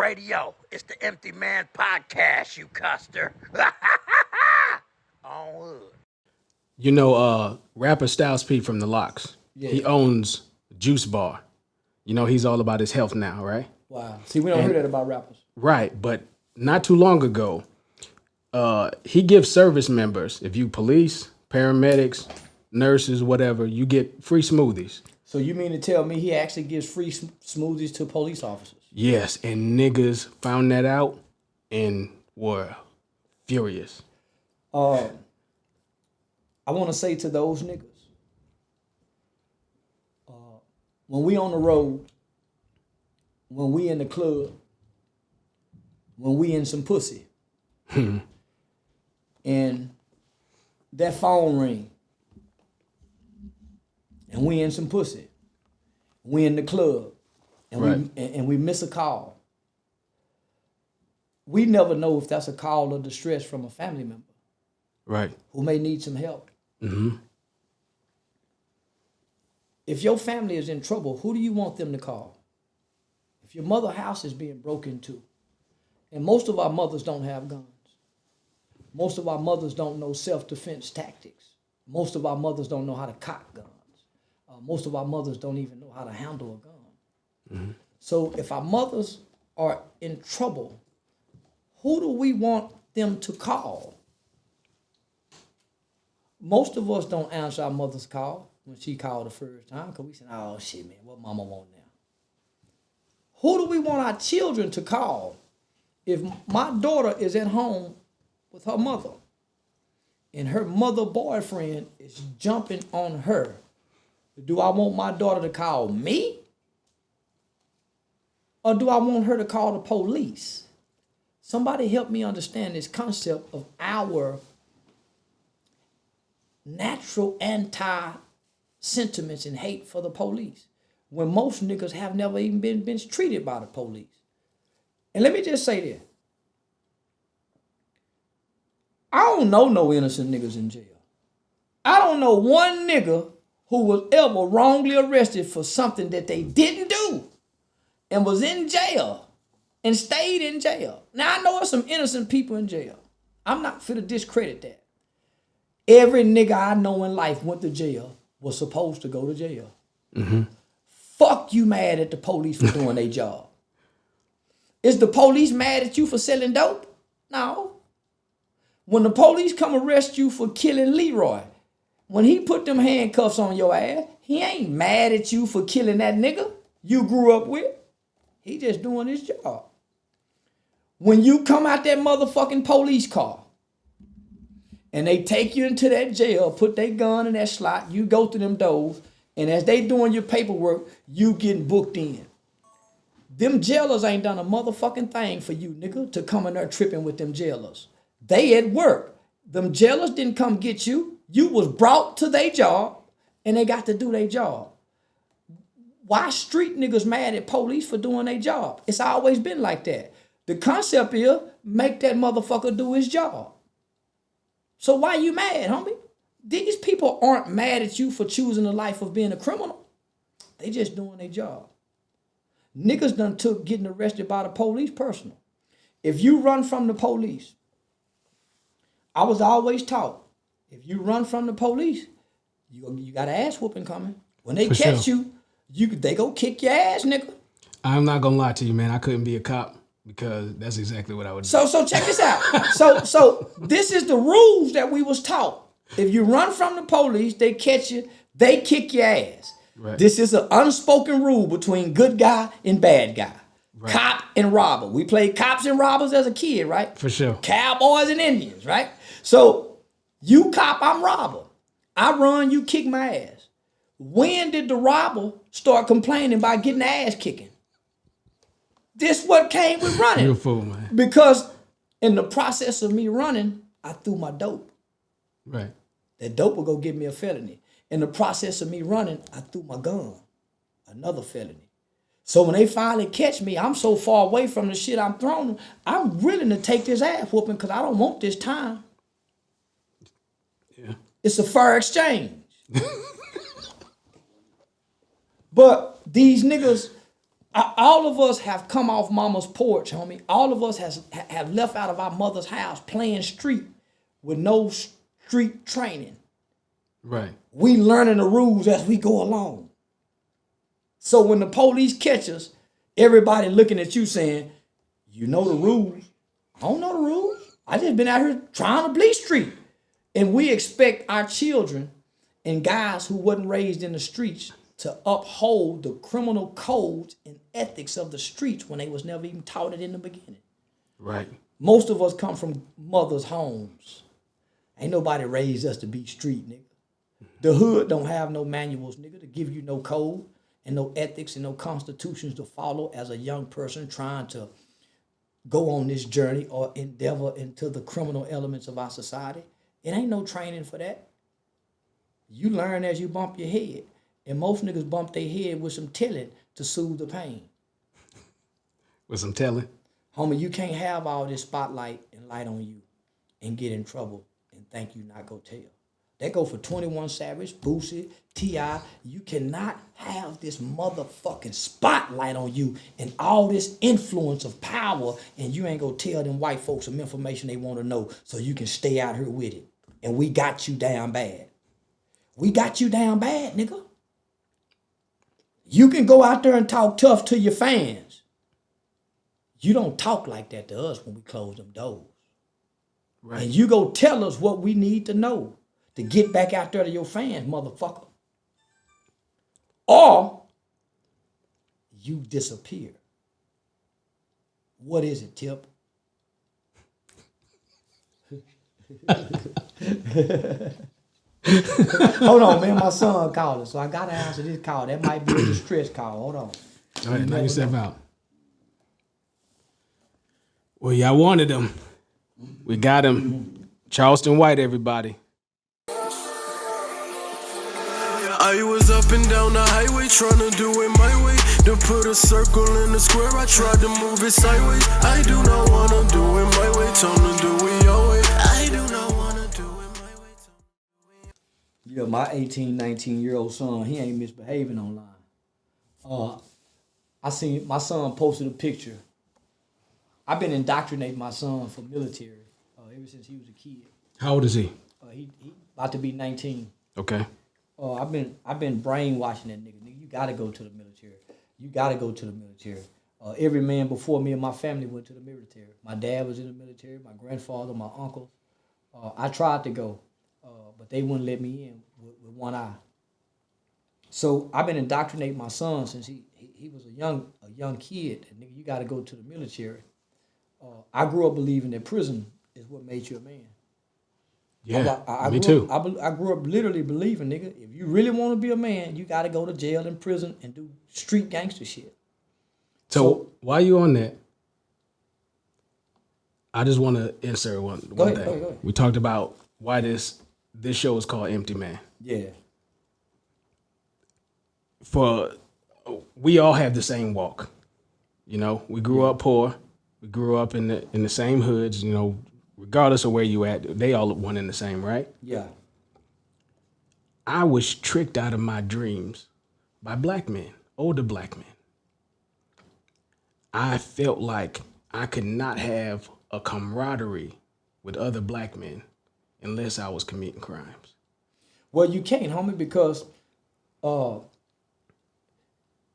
radio. It's the Empty Man Podcast, you custer. On wood. You know, rapper Styles P from The Locks. Yeah. He owns Juice Bar. You know, he's all about his health now, right? Wow. See, we don't hear that about rappers. Right, but not too long ago, he gives service members, if you police, paramedics, nurses, whatever, you get free smoothies. So you mean to tell me he actually gives free smoothies to police officers? Yes, and niggas found that out and were furious. I want to say to those niggas, when we on the road, when we in the club, when we in some pussy, and that phone ring, and we in some pussy, we in the club, and right. we miss a call. We never know if that's a call of distress from a family member. Right. Who may need some help. Mm-hmm. If your family is in trouble, who do you want them to call? If your mother's house is being broken into, and most of our mothers don't have guns. Most of our mothers don't know self-defense tactics. Most of our mothers don't know how to cock guns. Most of our mothers don't even know how to handle a gun. Mm-hmm. So if our mothers are in trouble, who do we want them to call? Most of us don't answer our mother's call when she called the first time because we say, oh shit, man, what mama want now? Who do we want our children to call? If my daughter is at home with her mother and her mother boyfriend is jumping on her, do I want my daughter to call me? Or do I want her to call the police? Somebody help me understand this concept of our natural anti-sentiments and hate for the police when most niggas have never even been treated by the police. And let me just say this. I don't know no innocent niggas in jail. I don't know one nigga who was ever wrongly arrested for something that they didn't do and was in jail and stayed in jail. Now, I know there's some innocent people in jail. I'm not finna discredit that. Every nigga I know in life went to jail was supposed to go to jail. Mm-hmm. Fuck you mad at the police for doing their job. Is the police mad at you for selling dope? No. When the police come arrest you for killing Leroy, when he put them handcuffs on your ass, he ain't mad at you for killing that nigga you grew up with. He just doing his job. When you come out that motherfucking police car and they take you into that jail, put their gun in that slot, you go through them doors, and as they doing your paperwork, you getting booked in. Them jailers ain't done a motherfucking thing for you, nigga, to come in there tripping with them jailers. They at work. Them jailers didn't come get you. You was brought to their job, and they got to do their job. Why street niggas mad at police for doing their job? It's always been like that. The concept is make that motherfucker do his job. So why you mad, homie? These people aren't mad at you for choosing the life of being a criminal. They just doing their job. Niggas done took getting arrested by the police personal. If you run from the police, I was always taught, if you run from the police, you got an ass whooping coming. When they catch you, they go kick your ass, nigga. I'm not gonna lie to you, man. I couldn't be a cop because that's exactly what I would do. So check this out. So this is the rules that we was taught. If you run from the police, they catch you, they kick your ass. Right. This is an unspoken rule between good guy and bad guy. Right. Cop and robber. We played cops and robbers as a kid, right? For sure. Cowboys and Indians, right? So you cop, I'm robber. I run, you kick my ass. When did the robber start complaining about getting the ass kicking? This what came with running. You're a fool, man. Because in the process of me running, I threw my dope. Right. That dope will go give me a felony. In the process of me running, I threw my gun. Another felony. So when they finally catch me, I'm so far away from the shit I'm throwing, I'm willing to take this ass whooping because I don't want this time. Yeah. It's a fair exchange. But these niggas, All of us have come off mama's porch, homie. All of us have left out of our mother's house playing street with no street training. Right. We learning the rules as we go along. So when the police catch us, everybody looking at you saying, you know the rules. I don't know the rules. I just been out here trying to bleach street. And we expect our children and guys who wasn't raised in the streets to uphold the criminal codes and ethics of the streets when they was never even taught it in the beginning. Right. Most of us come from mothers' homes. Ain't nobody raised us to be street, nigga. The hood don't have no manuals, nigga, to give you no code and no ethics and no constitutions to follow as a young person trying to go on this journey or endeavor into the criminal elements of our society. It ain't no training for that. You learn as you bump your head. And most niggas bump their head with some telling to soothe the pain. With some telling? Homie, you can't have all this spotlight and light on you and get in trouble and think you not go tell. That go for 21 Savage, Boosie, T.I. You cannot have this motherfucking spotlight on you and all this influence of power and you ain't gonna tell them white folks some information they want to know so you can stay out here with it. And we got you down bad. We got you down bad, nigga. You can go out there and talk tough to your fans. You don't talk like that to us when we close them doors. Right. And you go tell us what we need to know to get back out there to your fans, motherfucker. Or you disappear. What is it, Tip? Hold on, man. My son called us, so I gotta answer this call. That might be a distress call. Hold on. All right, knock yourself out. Well, y'all wanted him. We got him. Charleston White, everybody. I was up and down the highway trying to do it my way. To put a circle in the square, I tried to move it sideways. I do not want to do it my way, told to do it your way. I do not want to do it my way. Yeah, my 18, 19-year-old son, he ain't misbehaving online. I seen my son posted a picture. I've been indoctrinating my son for military ever since he was a kid. How old is he? He about to be 19. Okay. I've been brainwashing that nigga. Nigga, you gotta go to the military. You gotta go to the military. Every man before me and my family went to the military. My dad was in the military. My grandfather, my uncle. I tried to go, but they wouldn't let me in with one eye. So I've been indoctrinating my son since he was a young kid. And nigga, you gotta go to the military. I grew up believing that prison is what made you a man. Yeah, me too. I grew up literally believing, nigga, if you really want to be a man, you got to go to jail and prison and do street gangster shit. So while you on that, I just want to insert one thing. Go ahead. We talked about why this show is called Empty Man. Yeah. We all have the same walk. You know, we grew up poor. We grew up in the same hoods, you know, regardless of where you at, they all one in the same, right? Yeah. I was tricked out of my dreams by black men, older black men. I felt like I could not have a camaraderie with other black men unless I was committing crimes. Well, you can't, homie, because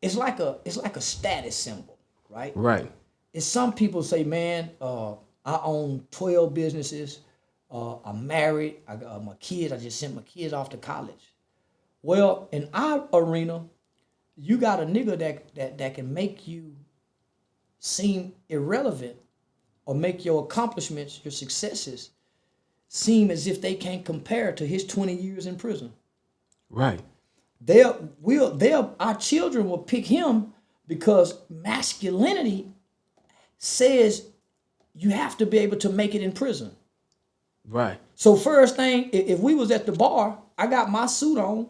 it's like a status symbol, right? Right. It's some people say, man, I own 12 businesses. I'm married. I got my kids. I just sent my kids off to college. Well, in our arena, you got a nigga that can make you seem irrelevant or make your accomplishments, your successes, seem as if they can't compare to his 20 years in prison. Right. Our children will pick him because masculinity says you have to be able to make it in prison. Right. So first thing, if we was at the bar, I got my suit on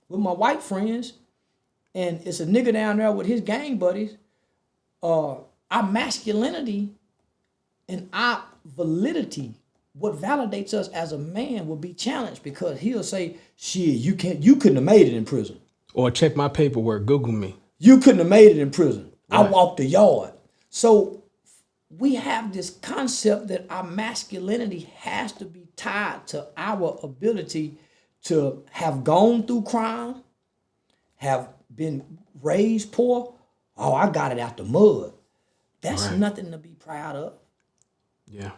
with my white friends, and it's a nigga down there with his gang buddies. Our masculinity and our validity, what validates us as a man, will be challenged because he'll say, "Shit, you couldn't have made it in prison." Or check my paperwork. Google me. You couldn't have made it in prison. I Right. walked the yard. So we have this concept that our masculinity has to be tied to our ability to have gone through crime, have been raised poor. Oh, I got it out the mud. That's Right. nothing to be proud of. Yeah.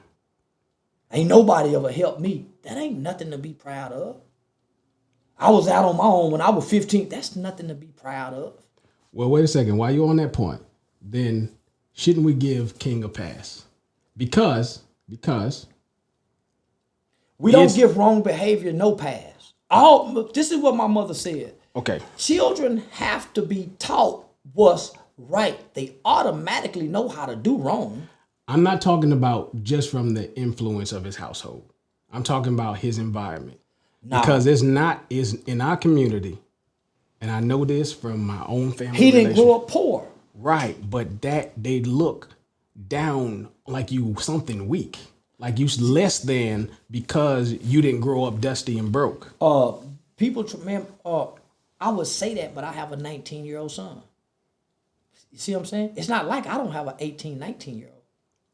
Ain't nobody ever helped me. That ain't nothing to be proud of. I was out on my own when I was 15. That's nothing to be proud of. Well, wait a second. While you're on that point, then shouldn't we give King a pass? Because We don't It's- give wrong behavior no pass. This is what my mother said. okay, Children have to be taught what's right. They automatically know how to do wrong. I'm not talking about just from the influence of his household. I'm talking about his environment. Nah. Because is in our community, and I know this from my own family. He didn't relation- grow up poor. Right, but that they look down like you something weak, like you less than because you didn't grow up dusty and broke. I would say that, but I have a 19-year-old son. You see what I'm saying? It's not like I don't have an 18, 19-year-old.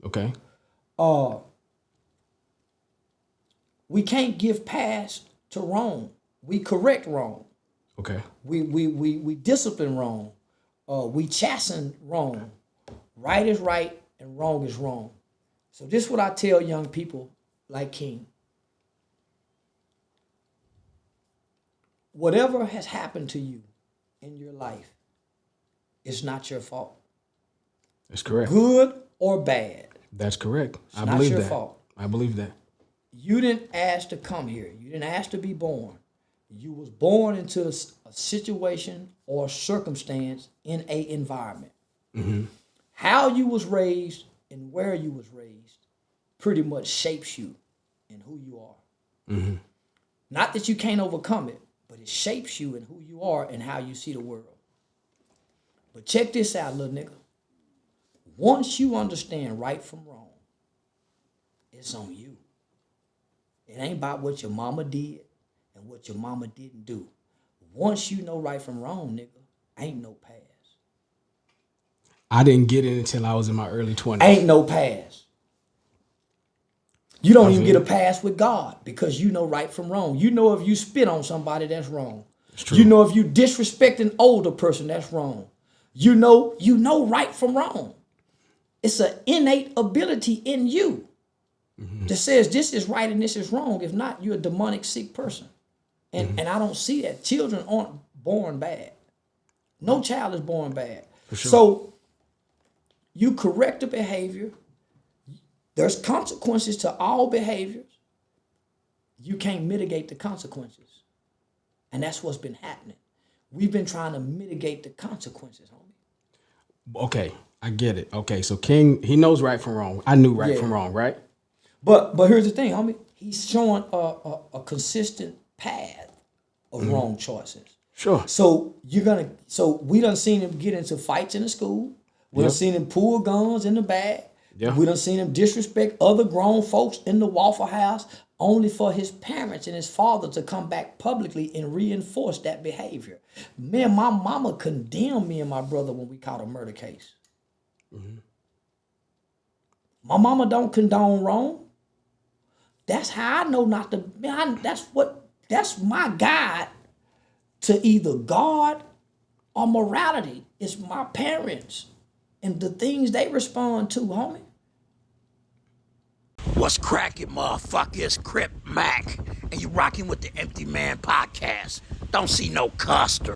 Okay, We can't give pass to wrong. We correct wrong. okay, We discipline wrong. We chasten wrong. Right is right and wrong is wrong. So this is what I tell young people like King. Whatever has happened to you in your life, it's not your fault. that's correct. Good or bad. That's correct. I not believe your that. fault. I believe that. You didn't ask to come here. You didn't ask to be born. You was born into a situation or circumstance in a environment. Mm-hmm. How you was raised and where you was raised pretty much shapes you and who you are. Mm-hmm. Not that you can't overcome it, but it shapes you and who you are and how you see the world. But check this out, little nigga. Once you understand right from wrong, it's on you. It ain't about what your mama did and what your mama didn't do. Once you know right from wrong, nigga, ain't no pass. I didn't get it until I was in my early 20s. Ain't no pass. You don't I even feel get a pass with God because you know right from wrong. You know if you spit on somebody, that's wrong. It's true. You know if you disrespect an older person, that's wrong. You know right from wrong. It's an innate ability in you that says this is right and this is wrong. If not, you're a demonic sick person. And I don't see that. Children aren't born bad. No child is born bad. For sure. So you correct the behavior. There's consequences to all behaviors. You can't mitigate the consequences. And that's what's been happening. We've been trying to mitigate the consequences, homie. Okay, I get it. Okay, so King, he knows right from wrong. I knew right Yeah. from wrong, right? But here's the thing, homie. He's showing a consistent path of wrong choices. Sure. So we done seen him get into fights in the school. We done Yep. seen him pull guns in the bag. Yeah. We done seen him disrespect other grown folks in the Waffle House only for his parents and his father to come back publicly and reinforce that behavior. Man, my mama condemned me and my brother when we caught a murder case. My mama don't condone wrong. That's how I know not to, man, that's my guide to either God or morality. It's my parents and the things they respond to, homie. What's cracking, motherfuckers? Crip Mac. And you rocking with the Empty Man Podcast. Don't see no custer.